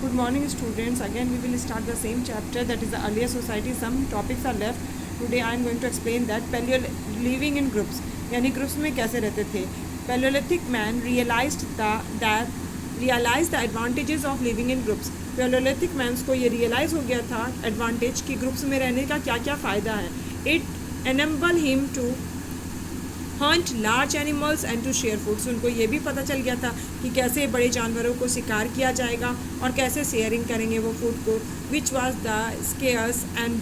Good morning students. Again we will start the same chapter, that is the earlier society. Some topics are left. Today I am going to explain that living in groups, यानी groups में कैसे रहते थे. Paleolithic man realized the advantages of living in groups. Paleolithic man को ये realise हो गया था एडवांटेज कि ग्रुप्स में रहने का क्या क्या फ़ायदा है. It enabled him to hunt large animals and to share foods. उनको ये भी पता चल गया था कि कैसे बड़े जानवरों को शिकार किया जाएगा और कैसे शेयरिंग करेंगे वो फूड को. Which was the scares and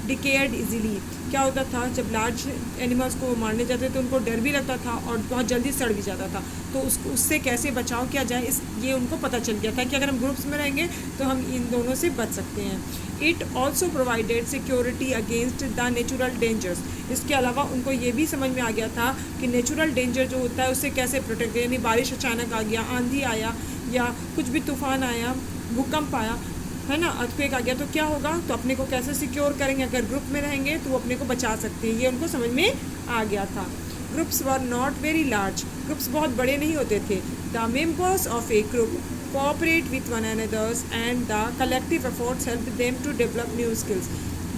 declared easily. क्या होता था जब लार्ज एनिमल्स को मारने जाते तो उनको डर भी लगता था और बहुत जल्दी सड़ भी जाता था. तो उससे कैसे बचाव किया जाए ये उनको पता चल गया था कि अगर हम ग्रुप्स में रहेंगे तो हम इन दोनों से बच सकते हैं. It also provided security against the natural dangers. इसके अलावा उनको ये भी समझ में आ गया था कि नेचुरल डेंजर जो होता है उससे कैसे प्रोटेक्ट करें. यानी बारिश अचानक आ गया, आंधी आया या कुछ भी तूफान आया, भूकंप आया, है ना, अर्थक्वेक आ गया, तो क्या होगा, तो अपने को कैसे सिक्योर करेंगे. अगर ग्रुप में रहेंगे तो वो अपने को बचा सकते हैं. ये उनको समझ में आ गया था. Groups were not very large. ग्रुप्स बहुत बड़े नहीं होते थे. The members of a group cooperate with one anothers and the collective efforts help them to develop new skills.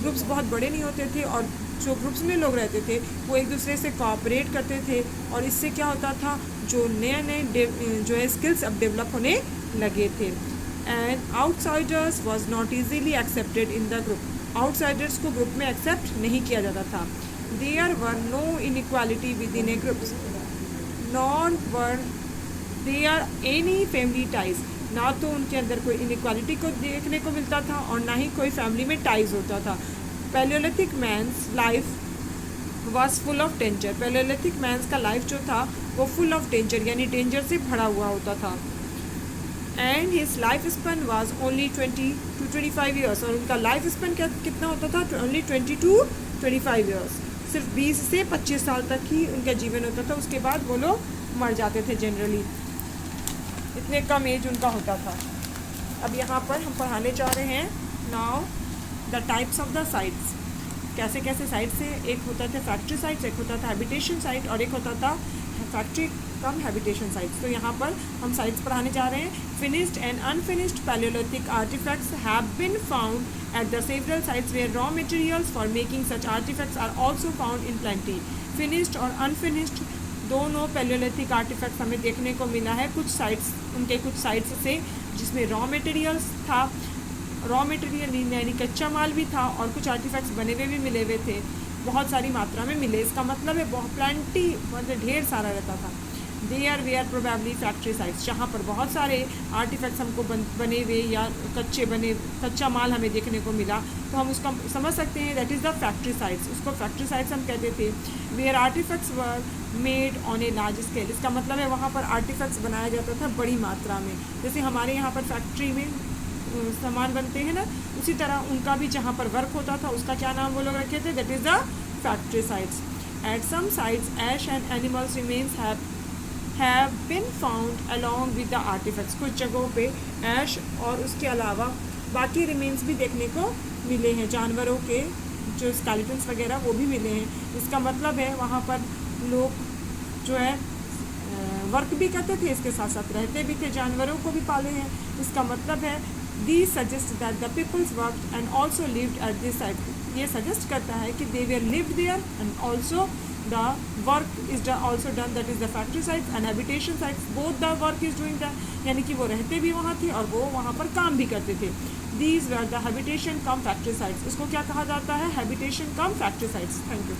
Groups बहुत बड़े नहीं होते थे और जो ग्रुप्स में लोग रहते थे वो एक दूसरे से कोऑपरेट करते थे और इससे क्या होता था, जो नए नए जो है स्किल्स अब डेवलप होने लगे थे. And outsiders was not easily accepted in the group. Outsiders को ग्रुप में एक्सेप्ट नहीं किया जाता था. There were no inequality within a groups, none were there any family ties. ना तो उनके अंदर कोई इनइक्वालिटी को देखने को मिलता था और ना ही कोई फैमिली में टाइज होता था. Palaeolithic man's life was full of danger. Palaeolithic man's का लाइफ जो था वो फुल ऑफ डेंजर यानी डेंजर से भरा हुआ होता था. And his life span was only 20 to 25 years. और उनका लाइफ स्पैन कितना होता था, ओनली 20 to 25 ईयर्स. सिर्फ 20 से 25 साल तक ही उनका जीवन होता था. उसके बाद वो लोग मर जाते थे जनरली. इतने कम एज उनका होता था. अब यहाँ पर हम पढ़ाने जा रहे हैं now the types of the sites. कैसे कैसे साइट्स है. एक होता था फैक्ट्री साइट्स, एक होता था हैबिटेशन साइट और एक होता था फैक्ट्री कम हैबिटेशन साइट्स. तो यहाँ पर हम साइट्स पढ़ाने जा रहे हैं. Finished and unfinished palaeolithic artefacts have been found at the several sites where raw materials for making such artefacts are also found in plenty. Finished और अनफिनिश्ड दोनों पैलियोलिथिक आर्टिफैक्ट्स हमें देखने को मिला है कुछ साइट्स, उनके कुछ साइट्स से, जिसमें रॉ मटेरियल्स था, रॉ मटेरियल यानी कच्चा माल भी था और कुछ आर्टिफैक्ट्स बने हुए भी मिले हुए थे, बहुत सारी मात्रा में मिले. इसका मतलब है बहुत प्लेंटी, मतलब ढेर सारा रहता था. There were probably factory sites, जहाँ पर बहुत सारे आर्टिफैक्ट्स हमको बने हुए या कच्चा माल हमें देखने को मिला, तो हम उसका समझ सकते हैं that is the factory sites. उसको फैक्ट्री साइट्स हम कहते थे. Where artefacts were made on a large scale. इसका मतलब है वहाँ पर आर्टिफैक्ट्स बनाया जाता था बड़ी मात्रा में. जैसे हमारे यहाँ पर फैक्ट्री में सामान बनते हैं ना, उसी तरह उनका भी जहाँ पर वर्क होता था उसका क्या नाम वो लोग रखे थे, that is the factory sites. At some sites ash and animals remains have been found along with the artefacts. कुछ जगहों पे ऐश और उसके अलावा बाकी रिमेन्स भी देखने को मिले हैं. जानवरों के जो स्केलेटन्स वगैरह वो भी मिले हैं. इसका मतलब है वहाँ पर लोग जो है वर्क भी करते थे, इसके साथ साथ रहते भी थे, जानवरों को भी पाले हैं. इसका मतलब है these suggest that the peoples worked and also lived at this site. ये सजेस्ट करता है कि they were lived there and also the work is also done, that is the factory sites and habitation sites. Both the work is doing that, यानी कि वो रहते भी वहाँ थे और वो वहाँ पर काम भी करते थे. These were the habitation cum factory sites. इसको क्या कहा जाता है, habitation cum factory sites. Thank you.